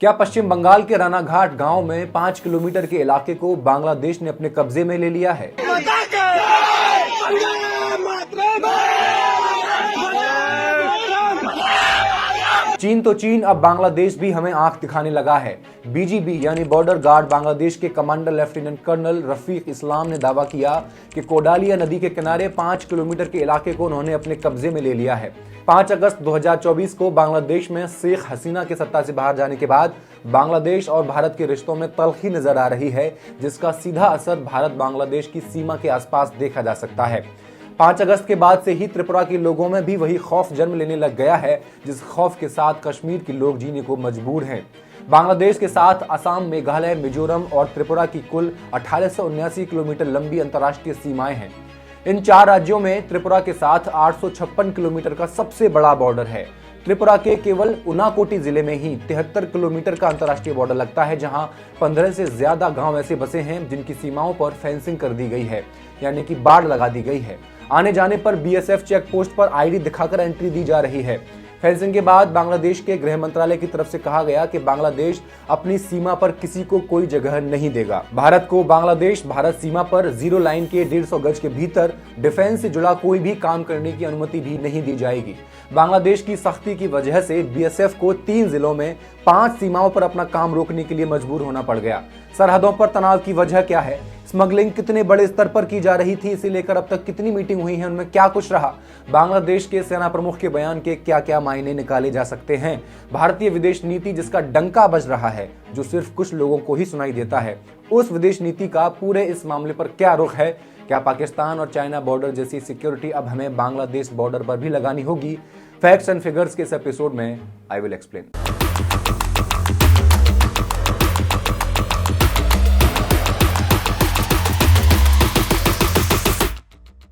क्या पश्चिम बंगाल के रानाघाट गांव में 5 किलोमीटर के इलाके को बांग्लादेश ने अपने कब्जे में ले लिया है? चीन तो चीन, अब बांग्लादेश भी हमें आंख दिखाने लगा है। बीजीबी यानी बॉर्डर गार्ड बांग्लादेश के कमांडर लेफ्टिनेंट कर्नल रफीक इस्लाम ने दावा किया कि कोडालिया नदी के किनारे 5 किलोमीटर के इलाके को उन्होंने अपने कब्जे में ले लिया है। 5 अगस्त 2024 को बांग्लादेश में शेख हसीना के सत्ता से बाहर जाने के बाद बांग्लादेश और भारत के रिश्तों में तल्खी नजर आ रही है, जिसका सीधा असर भारत बांग्लादेश की सीमा के आसपास देखा जा सकता है। 5 अगस्त के बाद से ही त्रिपुरा के लोगों में भी वही खौफ जन्म लेने लग गया है, जिस खौफ के साथ कश्मीर के लोग जीने को मजबूर हैं। बांग्लादेश के साथ असम, मेघालय, मिजोरम और त्रिपुरा की कुल 1879 किलोमीटर लंबी अंतर्राष्ट्रीय सीमाएं हैं। इन 4 राज्यों में त्रिपुरा के साथ 856 किलोमीटर का सबसे बड़ा बॉर्डर है। त्रिपुरा के केवल उनाकोटी जिले में ही 73 किलोमीटर का अंतर्राष्ट्रीय बॉर्डर लगता है, जहां 15 से ज्यादा गांव ऐसे बसे हैं जिनकी सीमाओं पर फेंसिंग कर दी गई है, यानी कि बाड़ लगा दी गई है। आने जाने पर बीएसएफ चेक पोस्ट पर आईडी दिखाकर एंट्री दी जा रही है। फेंसिंग के बाद बांग्लादेश के गृह मंत्रालय की तरफ से कहा गया कि बांग्लादेश अपनी सीमा पर किसी को कोई जगह नहीं देगा। भारत को बांग्लादेश भारत सीमा पर जीरो लाइन के 150 गज के भीतर डिफेंस से जुड़ा कोई भी काम करने की अनुमति भी नहीं दी जाएगी। बांग्लादेश की सख्ती की वजह से बीएसएफ को 3 जिलों में 5 सीमाओं पर अपना काम रोकने के लिए मजबूर होना पड़ गया। सरहदों पर तनाव की वजह क्या है? स्मगलिंग कितने बड़े स्तर पर की जा रही थी, इसे लेकर अब तक कितनी मीटिंग हुई है, उनमें क्या कुछ रहा? बांग्लादेश के सेना प्रमुख के बयान के क्या क्या मायने निकाले जा सकते हैं? भारतीय विदेश नीति जिसका डंका बज रहा है, जो सिर्फ कुछ लोगों को ही सुनाई देता है, उस विदेश नीति का पूरे इस मामले पर क्या रुख है? क्या पाकिस्तान और चाइना बॉर्डर जैसी सिक्योरिटी अब हमें बांग्लादेश बॉर्डर पर भी लगानी होगी? फैक्ट्स एंड फिगर्स के इस एपिसोड में आई विल एक्सप्लेन।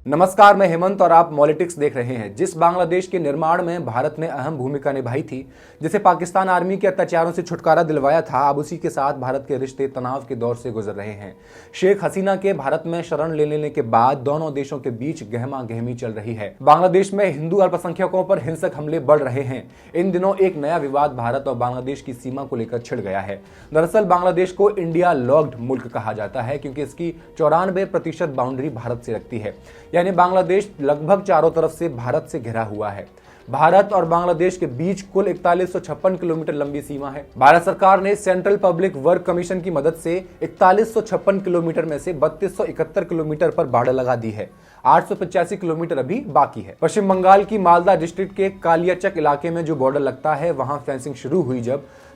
नमस्कार, मैं हेमंत और आप मॉलिटिक्स देख रहे हैं। जिस बांग्लादेश के निर्माण में भारत ने अहम भूमिका निभाई थी, जिसे पाकिस्तान आर्मी के अत्याचारों से छुटकारा दिलवाया था, अब उसी के साथ भारत के रिश्ते तनाव के दौर से गुजर रहे हैं। शेख हसीना के भारत में शरण ले लेने के बाद दोनों देशों के बीच गहमा गहमी चल रही है। बांग्लादेश में हिंदू अल्पसंख्यकों पर हिंसक हमले बढ़ रहे हैं। इन दिनों एक नया विवाद भारत और बांग्लादेश की सीमा को लेकर छिड़ गया है। दरअसल बांग्लादेश को इंडिया लॉक्ड मुल्क कहा जाता है, क्योंकि इसकी 94% बाउंड्री भारत से लगती है, यानी बांग्लादेश लगभग चारों तरफ से भारत से घिरा हुआ है। भारत और बांग्लादेश के बीच कुल 4156 किलोमीटर लंबी सीमा है। भारत सरकार ने सेंट्रल पब्लिक वर्क कमीशन की मदद से 4156 किलोमीटर में से 3271 किलोमीटर पर बाड़ लगा दी है। 885 किलोमीटर अभी बाकी है। पश्चिम बंगाल की मालदा डिस्ट्रिक्ट के कालियाचक इलाके में जो बॉर्डर लगता है, वहां फेंसिंग शुरू हुई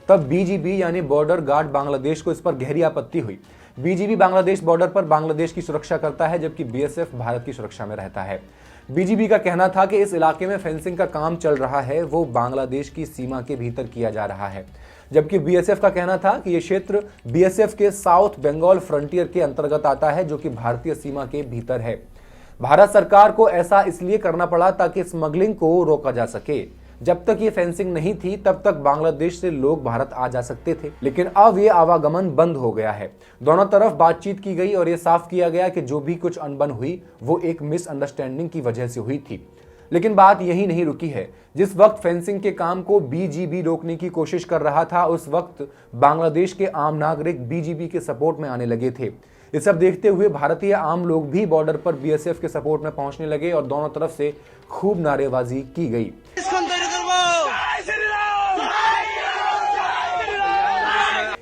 तब बीजीबी यानी बॉर्डर गार्ड बांग्लादेश को इस पर गहरी आपत्ति हुई। बीजीबी बांग्लादेश बॉर्डर पर बांग्लादेश की सुरक्षा करता है, जबकि बीएसएफ भारत की सुरक्षा में रहता है। बीजीबी का कहना था कि इस इलाके में फेंसिंग का काम चल रहा है, वो बांग्लादेश की सीमा के भीतर किया जा रहा है, जबकि बीएसएफ का कहना था कि यह क्षेत्र बीएसएफ के साउथ बंगाल फ्रंटियर के अंतर्गत आता है, जो कि भारतीय सीमा के भीतर है। भारत सरकार को ऐसा इसलिए करना पड़ा ताकि स्मगलिंग को रोका जा सके। जब तक ये फेंसिंग नहीं थी, तब तक बांग्लादेश से लोग भारत आ जा सकते थे, लेकिन अब ये आवागमन बंद हो गया है। दोनों तरफ बातचीत की गई और ये साफ किया गया कि जो भी कुछ अनबन हुई वो एक मिसअंडरस्टैंडिंग की वजह से हुई थी। लेकिन बात यही नहीं रुकी है। जिस वक्त फेंसिंग के काम को बीजीबी रोकने की कोशिश कर रहा था, उस वक्त बांग्लादेश के आम नागरिक बीजीबी के सपोर्ट में आने लगे थे। ये सब देखते हुए भारतीय आम लोग भी बॉर्डर पर बीएसएफ के सपोर्ट में पहुंचने लगे और दोनों तरफ से खूब नारेबाजी की गई।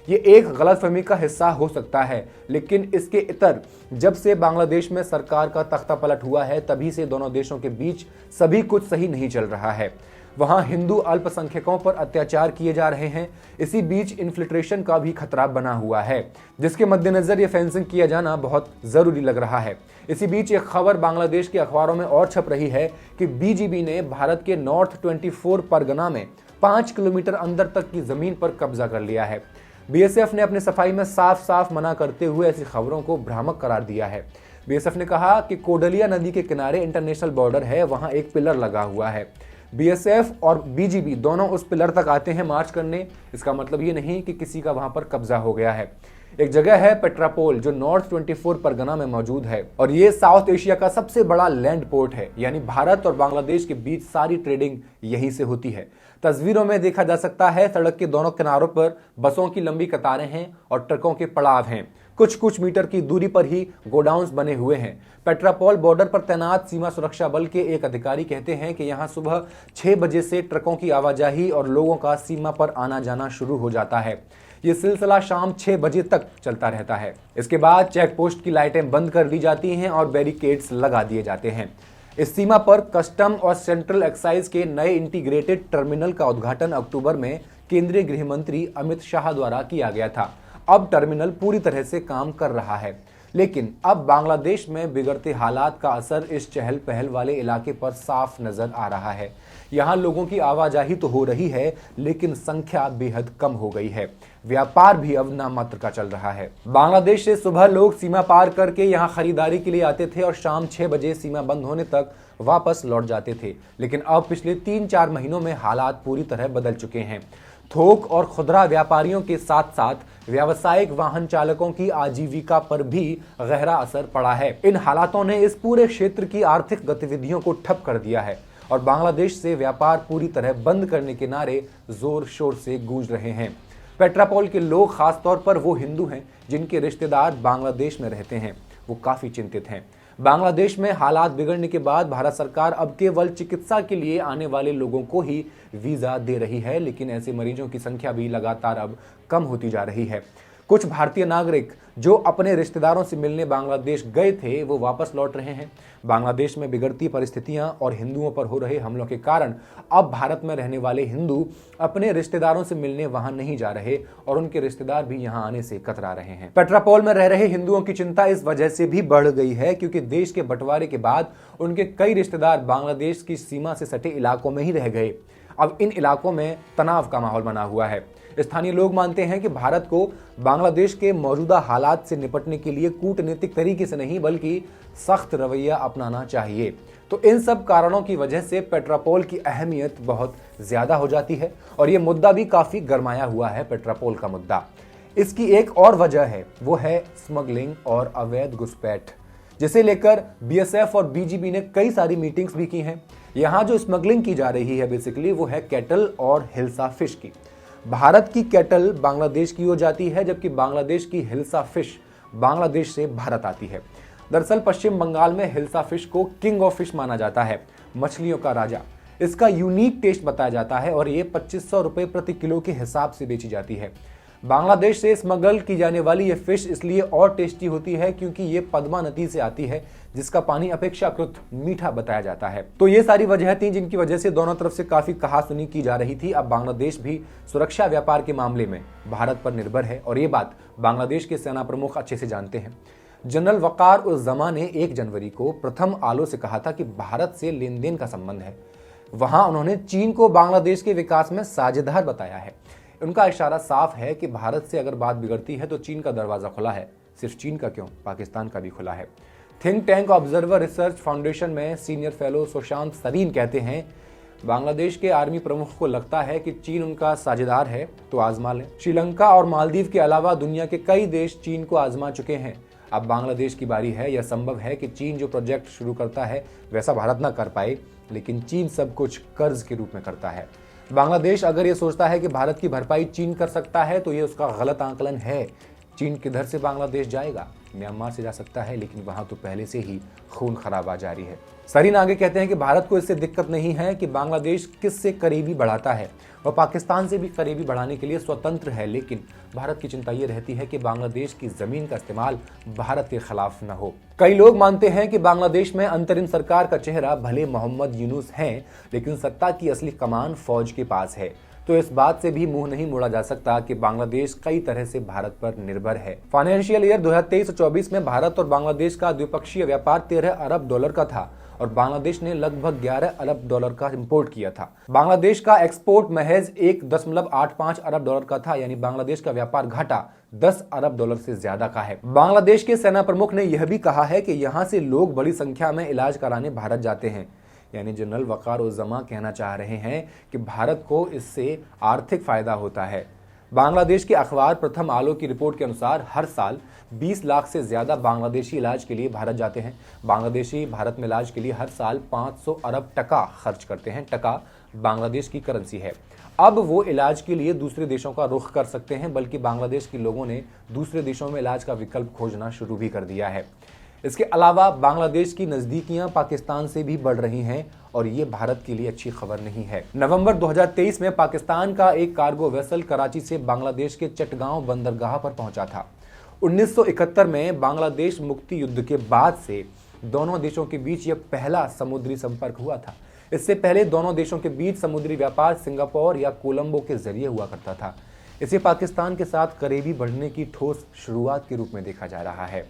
ये एक गलतफहमी का हिस्सा हो सकता है, लेकिन इसके इतर जब से बांग्लादेश में सरकार का तख्ता पलट हुआ है, तभी से दोनों देशों के बीच सभी कुछ सही नहीं चल रहा है। वहां हिंदू अल्पसंख्यकों पर अत्याचार किए जा रहे हैं। इसी बीच इन्फिल्ट्रेशन का भी खतरा बना हुआ है, जिसके मद्देनजर ये फेंसिंग किया जाना बहुत जरूरी लग रहा है। इसी बीच एक खबर बांग्लादेश के अखबारों में और छप रही है कि बीजीबी ने भारत के नॉर्थ 24 परगना में 5 किलोमीटर अंदर तक की जमीन पर कब्जा कर लिया है। बीएसएफ ने अपनी सफाई में साफ साफ मना करते हुए ऐसी खबरों को भ्रामक करार दिया है। बीएसएफ ने कहा कि कोडलिया नदी के किनारे इंटरनेशनल बॉर्डर है, वहां एक पिलर लगा हुआ है। बीएसएफ और बीजीबी दोनों उस पिलर तक आते हैं मार्च करने। इसका मतलब ये नहीं कि किसी का वहां पर कब्जा हो गया है। एक जगह है पेट्रापोल जो नॉर्थ 24 परगना में मौजूद है और ये साउथ एशिया का सबसे बड़ा लैंड पोर्ट है, यानी भारत और बांग्लादेश के बीच सारी ट्रेडिंग यहीं से होती है। तस्वीरों में देखा जा सकता है सड़क के दोनों किनारों पर बसों की लंबी कतारें हैं और ट्रकों के पड़ाव हैं। कुछ मीटर की दूरी पर ही गोडाउन्स बने हुए हैं। पेट्रापोल बॉर्डर पर तैनात सीमा सुरक्षा बल के एक अधिकारी कहते हैं कि यहां सुबह 6 बजे से ट्रकों की आवाजाही और लोगों का सीमा पर आना जाना शुरू हो जाता है। ये सिलसिला शाम 6 बजे तक चलता रहता है। इसके बाद चेक पोस्ट की लाइटें बंद कर दी जाती हैं और बैरिकेड्स लगा दिए जाते हैं। इस सीमा पर कस्टम और सेंट्रल एक्साइज के नए इंटीग्रेटेड टर्मिनल का उद्घाटन अक्टूबर में केंद्रीय गृह मंत्री अमित शाह द्वारा किया गया था। अब टर्मिनल पूरी तरह से काम कर रहा है, लेकिन अब बांग्लादेश में बिगड़ते हालात का असर इस चहल पहल वाले इलाके पर साफ नजर आ रहा है। यहाँ लोगों की आवाजाही तो हो रही है, लेकिन संख्या बेहद कम हो गई है। व्यापार भी अब नामात्र का चल रहा है। बांग्लादेश से सुबह लोग सीमा पार करके यहाँ खरीदारी के लिए आते थे और शाम 6 बजे सीमा बंद होने तक वापस लौट जाते थे, लेकिन अब पिछले 3-4 महीनों में हालात पूरी तरह बदल चुके हैं। थोक और खुदरा व्यापारियों के साथ साथ व्यावसायिक वाहन चालकों की आजीविका पर भी गहरा असर पड़ा है। इन हालातों ने इस पूरे क्षेत्र की आर्थिक गतिविधियों को ठप कर दिया है और बांग्लादेश से व्यापार पूरी तरह बंद करने के नारे जोर शोर से गूंज रहे हैं। पेट्रापोल के लोग, खासतौर पर वो हिंदू हैं जिनके रिश्तेदार बांग्लादेश में रहते हैं, वो काफी चिंतित हैं। बांग्लादेश में हालात बिगड़ने के बाद भारत सरकार अब केवल चिकित्सा के लिए आने वाले लोगों को ही वीजा दे रही है, लेकिन ऐसे मरीजों की संख्या भी लगातार अब कम होती जा रही है। कुछ भारतीय नागरिक जो अपने रिश्तेदारों से मिलने बांग्लादेश गए थे, वो वापस लौट रहे हैं। बांग्लादेश में बिगड़ती परिस्थितियां और हिंदुओं पर हो रहे हमलों के कारण अब भारत में रहने वाले हिंदू अपने रिश्तेदारों से मिलने वहां नहीं जा रहे और उनके रिश्तेदार भी यहां आने से कतरा रहे हैं। पेट्रापोल में रह रहे हिंदुओं की चिंता इस वजह से भी बढ़ गई है क्योंकि देश के बंटवारे के बाद उनके कई रिश्तेदार बांग्लादेश की सीमा से सटे इलाकों में ही रह गए। अब इन इलाकों में तनाव का माहौल बना हुआ है। स्थानीय लोग मानते हैं कि भारत को बांग्लादेश के मौजूदा हालात से निपटने के लिए कूटनीतिक तरीके से नहीं बल्कि सख्त रवैया अपनाना चाहिए। तो इन सब कारणों की वजह से पेट्रापोल की अहमियत बहुत ज्यादा हो जाती है और ये मुद्दा भी काफी गरमाया हुआ है। पेट्रापोल का मुद्दा, इसकी एक और वजह है, वो है स्मगलिंग और अवैध घुसपैठ, जिसे लेकर बीएसएफ और बीजीबी ने कई सारी मीटिंग्स भी की हैं। यहाँ जो स्मगलिंग की जा रही है बेसिकली वो है कैटल और हिल्सा फिश की। भारत की कैटल बांग्लादेश की हो जाती है, जबकि बांग्लादेश की हिल्सा फिश बांग्लादेश से भारत आती है। दरअसल पश्चिम बंगाल में हिल्सा फिश को किंग ऑफ फिश माना जाता है, मछलियों का राजा। इसका यूनिक टेस्ट बताया जाता है और ये 2500 रुपए प्रति किलो के हिसाब से बेची जाती है। बांग्लादेश से स्मगल की जाने वाली ये फिश इसलिए और टेस्टी होती है क्योंकि ये पद्मा नदी से आती है, जिसका पानी अपेक्षाकृत मीठा बताया जाता है। तो ये सारी वजह थी जिनकी वजह से दोनों तरफ से काफी कहासुनी की जा रही थी। अब बांग्लादेश भी सुरक्षा व्यापार के मामले में भारत पर निर्भर है और ये बात बांग्लादेश के सेना प्रमुख अच्छे से जानते हैं। जनरल वकार उस जमा ने 1 जनवरी को प्रथम आलो से कहा था कि भारत से लेन देन का संबंध है। वहां उन्होंने चीन को बांग्लादेश के विकास में साझेदार बताया है। उनका इशारा साफ है कि भारत से अगर बात बिगड़ती है तो चीन का दरवाजा खुला है। सिर्फ चीन का क्यों, पाकिस्तान का भी खुला है। Think tank observer research foundation में सीनियर फेलो सुशांत सरीन कहते हैं, बांग्लादेश के आर्मी प्रमुख को लगता है कि चीन उनका साझेदार है तो आजमा लें। श्रीलंका और मालदीव के अलावा दुनिया के कई देश चीन को आजमा चुके हैं। अब बांग्लादेश की बारी है। यह संभव है कि चीन जो प्रोजेक्ट शुरू करता है वैसा भारत ना कर पाए, लेकिन चीन सब कुछ कर्ज के रूप में करता है। बांग्लादेश अगर ये सोचता है कि भारत की भरपाई चीन कर सकता है तो ये उसका गलत आंकलन है। चीन किधर से बांग्लादेश जाएगा? म्यांमार से जा सकता है, लेकिन वहां तो पहले से ही खून खराबा जारी है। सरीन आगे कहते हैं कि भारत को इससे दिक्कत नहीं है कि बांग्लादेश किससे करीबी बढ़ाता है और पाकिस्तान से भी करीबी बढ़ाने के लिए स्वतंत्र है, लेकिन भारत की चिंता ये रहती है कि बांग्लादेश की जमीन का इस्तेमाल भारत के खिलाफ न हो। कई लोग मानते हैं कि बांग्लादेश में अंतरिम सरकार का चेहरा भले मोहम्मद यूनुस हैं, लेकिन सत्ता की असली कमान फौज के पास है। तो इस बात से भी मुंह नहीं मोड़ा जा सकता कि बांग्लादेश कई तरह से भारत पर निर्भर है। फाइनेंशियल ईयर 2023-24 में भारत और बांग्लादेश का द्विपक्षीय व्यापार 13 अरब डॉलर का था और बांग्लादेश ने लगभग 11 अरब डॉलर का इंपोर्ट किया था। बांग्लादेश का एक्सपोर्ट महज 1.85 अरब डॉलर का था, यानी बांग्लादेश का व्यापार घाटा 10 अरब डॉलर से ज्यादा का है। बांग्लादेश के सेना प्रमुख ने यह भी कहा है कि यहाँ से लोग बड़ी संख्या में इलाज कराने भारत जाते हैं। यानी जनरल वकार उज़्ज़मा कहना चाह रहे हैं कि भारत को इससे आर्थिक फायदा होता है। बांग्लादेश के अखबार प्रथम आलो की रिपोर्ट के अनुसार हर साल 20 लाख से ज्यादा बांग्लादेशी इलाज के लिए भारत जाते हैं। बांग्लादेशी भारत में इलाज के लिए हर साल 500 अरब टका खर्च करते हैं। टका बांग्लादेश की करेंसी है। अब वो इलाज के लिए दूसरे देशों का रुख कर सकते हैं, बल्कि बांग्लादेश के लोगों ने दूसरे देशों में इलाज का विकल्प खोजना शुरू भी कर दिया है। इसके अलावा बांग्लादेश की नजदीकियां पाकिस्तान से भी बढ़ रही हैं और ये भारत के लिए अच्छी खबर नहीं है। नवंबर 2023 में पाकिस्तान का एक कार्गो वेसल कराची से बांग्लादेश के चटगांव बंदरगाह पर पहुंचा था। 1971 में बांग्लादेश मुक्ति युद्ध के बाद से दोनों देशों के बीच यह पहला समुद्री संपर्क हुआ था। इससे पहले दोनों देशों के बीच समुद्री व्यापार सिंगापुर या कोलंबो के जरिए हुआ करता था। इसे पाकिस्तान के साथ करीबी बढ़ने की ठोस शुरुआत के रूप में देखा जा रहा है।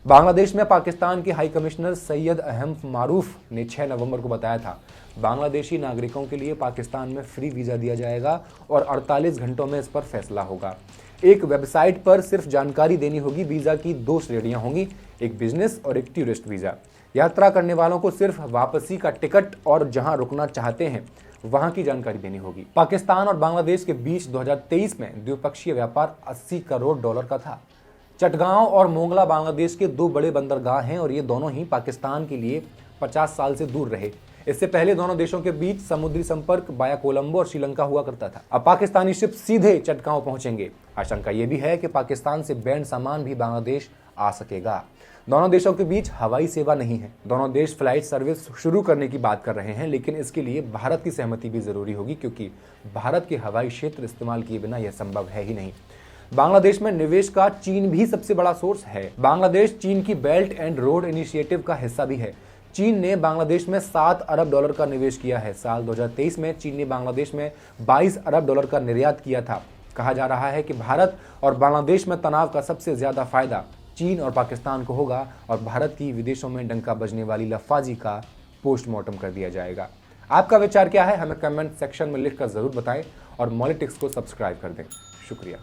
बांग्लादेश में पाकिस्तान के हाई कमिश्नर सैयद अहमद मारूफ ने 6 नवंबर को बताया था, बांग्लादेशी नागरिकों के लिए पाकिस्तान में फ्री वीजा दिया जाएगा और 48 घंटों में इस पर फैसला होगा। एक वेबसाइट पर सिर्फ जानकारी देनी होगी। वीजा की 2 श्रेणियां होंगी, एक बिजनेस और एक टूरिस्ट वीजा। यात्रा करने वालों को सिर्फ वापसी का टिकट और जहां रुकना चाहते हैं वहां की जानकारी देनी होगी। पाकिस्तान और बांग्लादेश के बीच 2023 में द्विपक्षीय व्यापार 80 करोड़ डॉलर का था। चटगांव और मोंगला बांग्लादेश के 2 बड़े बंदरगाह हैं और ये दोनों ही पाकिस्तान के लिए 50 साल से दूर रहे। इससे पहले दोनों देशों के बीच समुद्री संपर्क बाया कोलंबो और श्रीलंका हुआ करता था। अब पाकिस्तानी शिप सीधे चटगांव पहुंचेंगे। आशंका यह भी है कि पाकिस्तान से बैंड सामान भी बांग्लादेश आ सकेगा। दोनों देशों के बीच हवाई सेवा नहीं है। दोनों देश फ्लाइट सर्विस शुरू करने की बात कर रहे हैं, लेकिन इसके लिए भारत की सहमति भी जरूरी होगी, क्योंकि भारत के हवाई क्षेत्र इस्तेमाल किए बिना यह संभव है ही नहीं। बांग्लादेश में निवेश का चीन भी सबसे बड़ा सोर्स है। बांग्लादेश चीन की बेल्ट एंड रोड इनिशिएटिव का हिस्सा भी है। चीन ने बांग्लादेश में 7 अरब डॉलर का निवेश किया है। साल 2023 में चीन ने बांग्लादेश में 22 अरब डॉलर का निर्यात किया था। कहा जा रहा है कि भारत और बांग्लादेश में तनाव का सबसे ज्यादा फायदा चीन और पाकिस्तान को होगा और भारत की विदेशों में डंका बजने वाली लफाजी का पोस्टमार्टम कर दिया जाएगा। आपका विचार क्या है, हमें कमेंट सेक्शन में लिखकर जरूर बताएं और मॉलिटिक्स को सब्सक्राइब कर दें। शुक्रिया।